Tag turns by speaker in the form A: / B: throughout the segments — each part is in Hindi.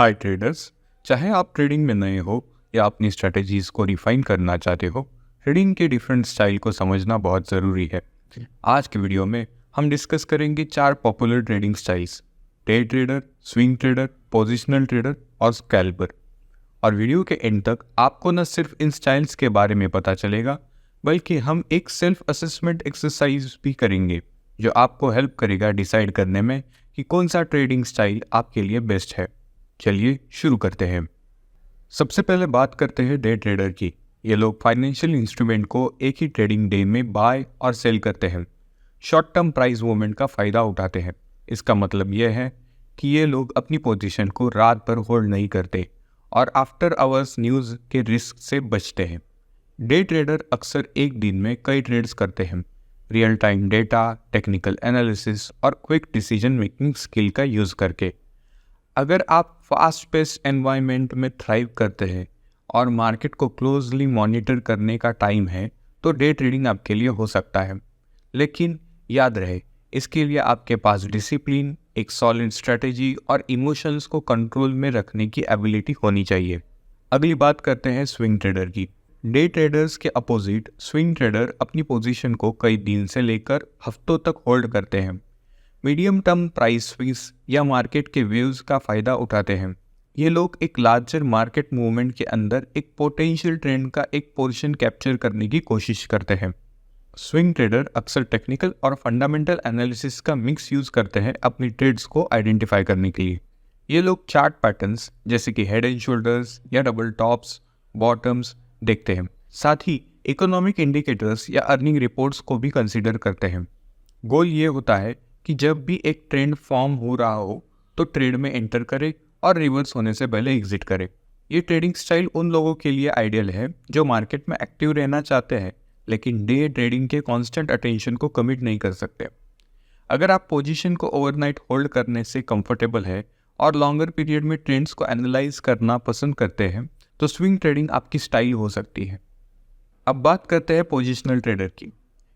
A: हाय ट्रेडर्स, चाहे आप ट्रेडिंग में नए हो या अपनी स्ट्रेटजीज को रिफाइन करना चाहते हो, ट्रेडिंग के डिफरेंट स्टाइल को समझना बहुत ज़रूरी है। आज के वीडियो में हम डिस्कस करेंगे 4 popular trading styles: day trader, swing trader, positional trader और स्कैल्पर। और वीडियो के एंड तक आपको न सिर्फ इन स्टाइल्स के बारे में पता चलेगा, बल्कि हम एक सेल्फ असेसमेंट एक्सरसाइज भी करेंगे जो आपको हेल्प करेगा डिसाइड करने में कि कौन सा ट्रेडिंग स्टाइल आपके लिए बेस्ट है। चलिए शुरू करते हैं। सबसे पहले बात करते हैं डे ट्रेडर की। ये लोग फाइनेंशियल इंस्ट्रूमेंट को एक ही ट्रेडिंग डे में बाय और सेल करते हैं, शॉर्ट टर्म प्राइस मूवमेंट का फ़ायदा उठाते हैं। इसका मतलब यह है कि ये लोग अपनी पोजीशन को रात भर होल्ड नहीं करते और आफ्टर आवर्स न्यूज़ के रिस्क से बचते हैं। डे ट्रेडर अक्सर एक दिन में कई ट्रेड्स करते हैं, real time data, technical analysis और क्विक डिसीजन मेकिंग स्किल का यूज़ करके। अगर आप फास्ट पेस्ड एनवायरनमेंट में थ्राइव करते हैं और मार्केट को क्लोजली मॉनिटर करने का टाइम है, तो डे ट्रेडिंग आपके लिए हो सकता है। लेकिन याद रहे, इसके लिए आपके पास डिसिप्लिन, एक सॉलिड स्ट्रेटेजी और इमोशंस को कंट्रोल में रखने की एबिलिटी होनी चाहिए। अगली बात करते हैं स्विंग ट्रेडर की। डे ट्रेडर्स के अपोजिट स्विंग ट्रेडर अपनी पोजीशन को कई दिन से लेकर हफ्तों तक होल्ड करते हैं, मीडियम टर्म प्राइस स्विंग्स या मार्केट के वेव्स का फ़ायदा उठाते हैं। ये लोग एक लार्जर मार्केट मूवमेंट के अंदर एक पोटेंशियल ट्रेंड का एक पोर्शन कैप्चर करने की कोशिश करते हैं। स्विंग ट्रेडर अक्सर टेक्निकल और फंडामेंटल एनालिसिस का मिक्स यूज़ करते हैं अपनी ट्रेड्स को आइडेंटिफाई करने के लिए। ये लोग चार्ट पैटर्न्स जैसे कि हेड एंड शोल्डर्स या डबल टॉप्स, बॉटम्स देखते हैं। साथ ही इकोनॉमिक इंडिकेटर्स या अर्निंग रिपोर्ट्स को भी कंसिडर करते हैं। गोल ये होता है कि जब भी एक ट्रेंड फॉर्म हो रहा हो तो ट्रेड में एंटर करे और रिवर्स होने से पहले एग्जिट करे। ये ट्रेडिंग स्टाइल उन लोगों के लिए आइडियल है जो मार्केट में एक्टिव रहना चाहते हैं लेकिन डे ट्रेडिंग के कांस्टेंट अटेंशन को कमिट नहीं कर सकते। अगर आप पोजीशन को ओवरनाइट होल्ड करने से कंफर्टेबल है और लॉन्गर पीरियड में ट्रेंड्स को एनालाइज करना पसंद करते हैं, तो स्विंग ट्रेडिंग आपकी स्टाइल हो सकती है। अब बात करते हैं पोजिशनल ट्रेडर की।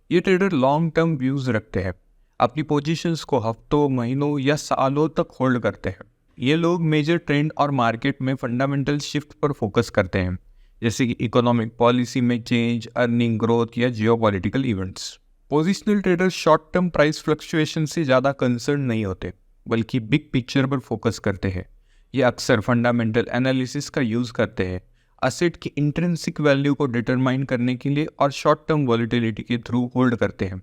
A: ये ट्रेडर लॉन्ग टर्म व्यूज़ रखते हैं, अपनी पोजीशंस को हफ्तों, महीनों या सालों तक होल्ड करते हैं। ये लोग मेजर ट्रेंड और मार्केट में फंडामेंटल शिफ्ट पर फोकस करते हैं, जैसे कि इकोनॉमिक पॉलिसी में चेंज, अर्निंग ग्रोथ या geopolitical events. Positional trader short term price fluctuation से ज़्यादा कंसर्न नहीं होते, बल्कि बिग पिक्चर पर फोकस करते हैं। ये अक्सर फंडामेंटल एनालिसिस का यूज़ करते हैं, असेट की इंट्रिंसिक वैल्यू को डिटरमाइन करने के लिए, और शॉर्ट टर्म वॉलेटिलिटी के थ्रू होल्ड करते हैं,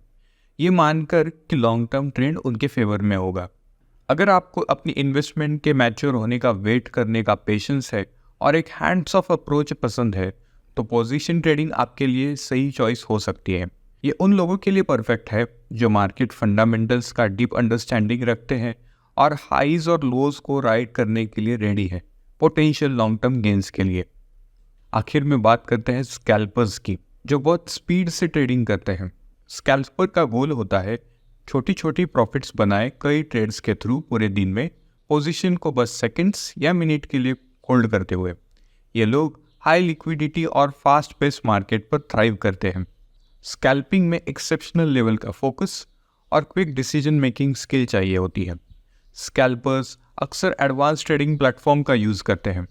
A: ये मानकर कि लॉन्ग टर्म ट्रेंड उनके फेवर में होगा। अगर आपको अपनी इन्वेस्टमेंट के मैच्योर होने का वेट करने का पेशेंस है और एक हैंड्स ऑफ अप्रोच पसंद है, तो पोजीशन ट्रेडिंग आपके लिए सही चॉइस हो सकती है। ये उन लोगों के लिए परफेक्ट है जो मार्केट फंडामेंटल्स का डीप अंडरस्टैंडिंग रखते हैं और हाइज और लोज को राइड करने के लिए रेडी है पोटेंशियल लॉन्ग टर्म गेंस के लिए। आखिर में बात करते हैं स्कैल्पर्स की, जो बहुत स्पीड से ट्रेडिंग करते हैं। स्कैल्पर का गोल होता है छोटी छोटी प्रॉफिट्स बनाए कई ट्रेड्स के थ्रू पूरे दिन में, पोजीशन को बस सेकंड्स या मिनट के लिए होल्ड करते हुए। ये लोग हाई लिक्विडिटी और फास्ट पेस मार्केट पर थ्राइव करते हैं। स्कैल्पिंग में एक्सेप्शनल लेवल का फोकस और क्विक डिसीजन मेकिंग स्किल चाहिए होती है। स्कैल्पर्स अक्सर एडवांस ट्रेडिंग प्लेटफॉर्म का यूज़ करते हैं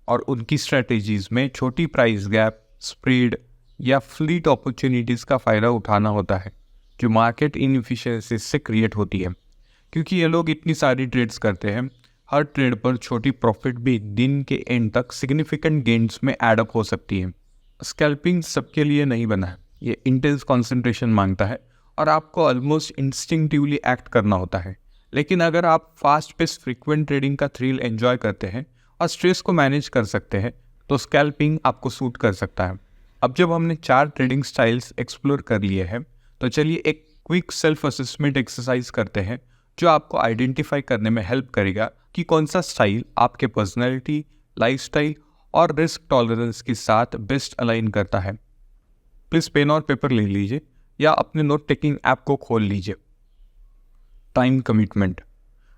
A: और उनकी स्ट्रेटेजीज में छोटी प्राइस गैप, स्प्रेड या फ्लीट अपॉर्चुनिटीज़ का फ़ायदा उठाना होता है, जो मार्केट इनएफिशिएंसीज से क्रिएट होती है। क्योंकि ये लोग इतनी सारी ट्रेड्स करते हैं, हर ट्रेड पर छोटी प्रॉफिट भी दिन के एंड तक सिग्निफिकेंट गेन्स में एड अप हो सकती है। स्कैल्पिंग सबके लिए नहीं बना है, ये इंटेंस कंसंट्रेशन मांगता है और आपको ऑलमोस्ट इंस्टिंक्टिवली एक्ट करना होता है। लेकिन अगर आप फास्ट पेस फ्रीक्वेंट ट्रेडिंग का थ्रिल एंजॉय करते हैं और स्ट्रेस को मैनेज कर सकते हैं, तो स्कैल्पिंग आपको सूट कर सकता है। अब जब हमने 4 ट्रेडिंग स्टाइल्स एक्सप्लोर कर लिए हैं, तो चलिए एक क्विक सेल्फ असेसमेंट एक्सरसाइज करते हैं जो आपको आइडेंटिफाई करने में हेल्प करेगा कि कौन सा स्टाइल आपके पर्सनैलिटी, लाइफस्टाइल और रिस्क टॉलरेंस के साथ बेस्ट अलाइन करता है। प्लीज़ पेन और पेपर ले लीजिए या अपने नोट टेकिंग ऐप को खोल लीजिए। Time commitment.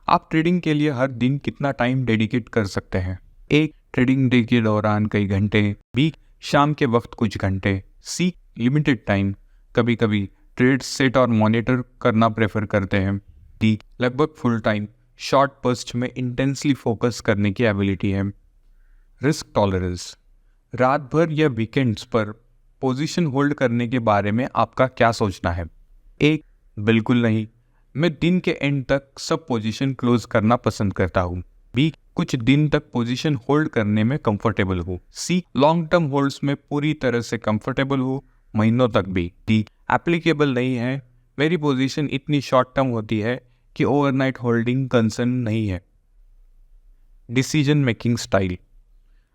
A: आप ट्रेडिंग के लिए हर दिन कितना टाइम डेडिकेट कर सकते हैं? एक, ट्रेडिंग डे के दौरान कई घंटे। बी, शाम के वक्त कुछ घंटे। सी, लिमिटेड टाइम, कभी कभी ट्रेड सेट और मॉनिटर करना प्रेफर करते हैं। डी, लगभग फुल टाइम, शॉर्ट बर्स्ट में इंटेंसली फोकस करने की एबिलिटी है। रिस्क टॉलरेंस, रात भर या वीकेंड्स पर पोजीशन होल्ड करने के बारे में आपका क्या सोचना है? एक, बिल्कुल नहीं, मैं दिन के एंड तक सब पोजीशन क्लोज करना पसंद करता हूँ। बी, कुछ दिन तक पोजीशन होल्ड करने में कंफर्टेबल हूँ। सी, लॉन्ग टर्म होल्ड्स में पूरी तरह से कंफर्टेबल हूँ, महीनों तक भी। डी, एप्लीकेबल नहीं है, मेरी पोजीशन इतनी शॉर्ट टर्म होती है कि ओवरनाइट होल्डिंग कंसर्न नहीं है। डिसीजन मेकिंग स्टाइल,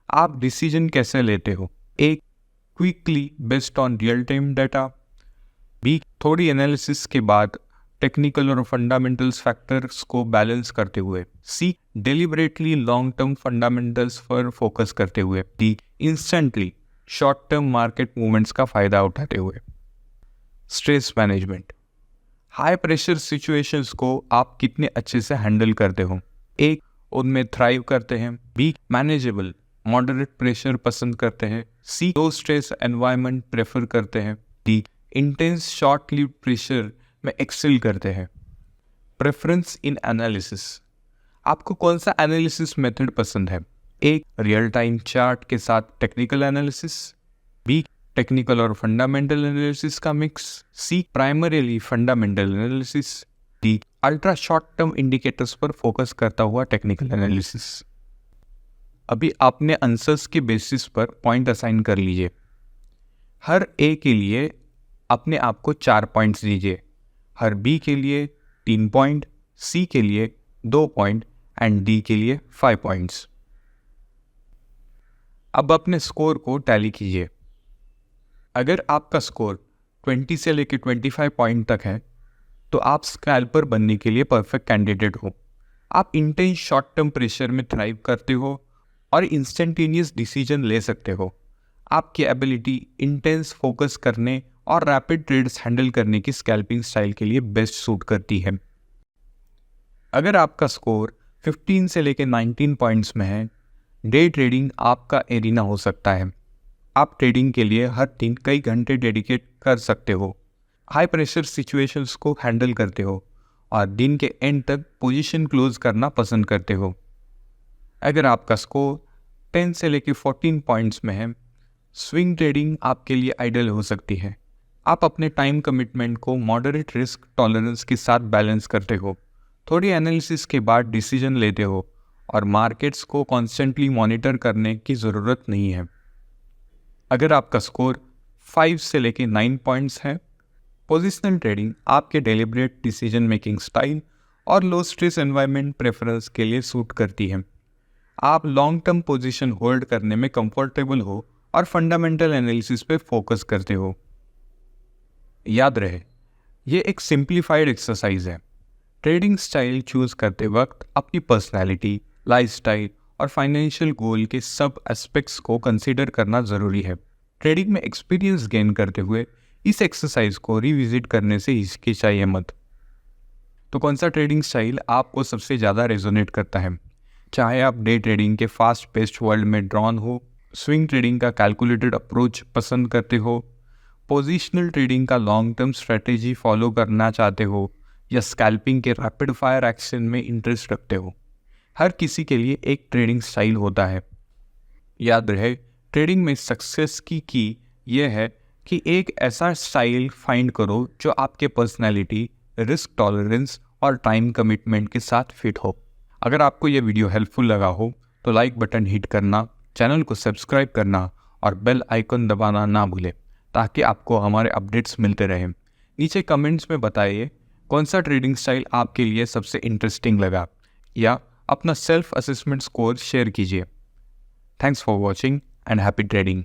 A: आप डिसीजन कैसे लेते हो? एक, quickly based on real time data. B, थोड़ी एनालिसिस के बाद टेक्निकल और फंडामेंटल्स फैक्टर्स को बैलेंस करते हुए। सी, डेलिबरेटली लॉन्ग टर्म फंडामेंटल्स पर फोकस करते हुए। D, instantly short term market movements का फायदा उठाते हुए। Stress management, high pressure situations को आप कितने अच्छे से हैंडल करते हो? एक, उनमें थ्राइव करते हैं। बी, मैनेजेबल मॉडरेट प्रेशर पसंद करते हैं। सी, लो स्ट्रेस एनवायरनमेंट प्रेफर करते हैं। D, intense short live pressure में एक्सेल करते हैं। प्रेफरेंस इन एनालिसिस, आपको कौन सा एनालिसिस मेथड पसंद है? एक, रियल टाइम चार्ट के साथ टेक्निकल एनालिसिस। बी, टेक्निकल और फंडामेंटल एनालिसिस का mix. C, primarily fundamental analysis. D, ultra short term indicators पर फोकस करता हुआ टेक्निकल एनालिसिस। अभी आपने आंसर्स के बेसिस पर पॉइंट असाइन कर लीजिए। हर ए के लिए अपने आप को 4 पॉइंट्स दीजिए, हर बी के लिए 3 पॉइंट, सी के लिए 2 पॉइंट एंड डी के लिए 5 पॉइंट्स। अब अपने स्कोर को टैली कीजिए। अगर आपका स्कोर 20 से लेकर 25 पॉइंट तक है तो आप स्कैल्पर बनने के लिए परफेक्ट कैंडिडेट हो। आप इंटेंस शॉर्ट टर्म प्रेशर में थ्राइव करते हो और इंस्टेंटेनियस डिसीजन ले सकते हो। आपकी एबिलिटी इंटेंस फोकस करने और रैपिड ट्रेड्स हैंडल करने की स्कैल्पिंग स्टाइल के लिए बेस्ट सूट करती है। अगर आपका स्कोर 15 से लेकर 19 पॉइंट्स में है, डे ट्रेडिंग आपका एरिना हो सकता है। आप ट्रेडिंग के लिए हर दिन कई घंटे डेडिकेट कर सकते हो, हाई प्रेशर सिचुएशंस को हैंडल करते हो और दिन के एंड तक पोजीशन क्लोज करना पसंद करते हो। अगर आपका स्कोर 10 से लेकर 14 पॉइंट्स में है, स्विंग ट्रेडिंग आपके लिए आइडियल हो सकती है। आप अपने टाइम कमिटमेंट को मॉडरेट रिस्क टॉलरेंस के साथ बैलेंस करते हो, थोड़ी एनालिसिस के बाद डिसीजन लेते हो और मार्केट्स को कॉन्स्टेंटली मॉनिटर करने की ज़रूरत नहीं है। अगर आपका स्कोर 5 से लेकर 9 पॉइंट्स है, पोजिशनल ट्रेडिंग आपके डेलिब्रेट डिसीजन मेकिंग स्टाइल और लो स्ट्रेस एनवायरनमेंट प्रेफरेंस के लिए सूट करती है। आप लॉन्ग टर्म पोजीशन होल्ड करने में कंफर्टेबल हो और फंडामेंटल एनालिसिस पे फोकस करते हो। याद रहे, ये एक सिंप्लीफाइड एक्सरसाइज है। ट्रेडिंग स्टाइल चूज करते वक्त अपनी पर्सनैलिटी, लाइफस्टाइल और फाइनेंशियल गोल के सब एस्पेक्ट्स को कंसीडर करना ज़रूरी है। ट्रेडिंग में एक्सपीरियंस गेन करते हुए इस एक्सरसाइज को रिविजिट करने से हिचकिचाइए मत। तो कौन सा ट्रेडिंग स्टाइल आपको सबसे ज़्यादा रेजोनेट करता है? चाहे आप डे ट्रेडिंग के फास्ट पेस्ड वर्ल्ड में ड्रॉन हो, स्विंग ट्रेडिंग का कैलकुलेटेड अप्रोच पसंद करते हो, पोजिशनल ट्रेडिंग का लॉन्ग टर्म स्ट्रेटेजी फॉलो करना चाहते हो या स्कैल्पिंग के रैपिड फायर एक्शन में इंटरेस्ट रखते हो, हर किसी के लिए एक ट्रेडिंग स्टाइल होता है। याद रहे, ट्रेडिंग में सक्सेस की यह है कि एक ऐसा स्टाइल फाइंड करो जो आपके पर्सनैलिटी, रिस्क टॉलरेंस और टाइम कमिटमेंट के साथ फिट हो। अगर आपको यह वीडियो हेल्पफुल लगा हो तो लाइक बटन हिट करना, चैनल को सब्सक्राइब करना और बेल आइकन दबाना ना भूलें ताकि आपको हमारे अपडेट्स मिलते रहें। नीचे कमेंट्स में बताइए कौन सा ट्रेडिंग स्टाइल आपके लिए सबसे इंटरेस्टिंग लगा या अपना सेल्फ असेसमेंट स्कोर शेयर कीजिए। Thanks for watching and happy trading.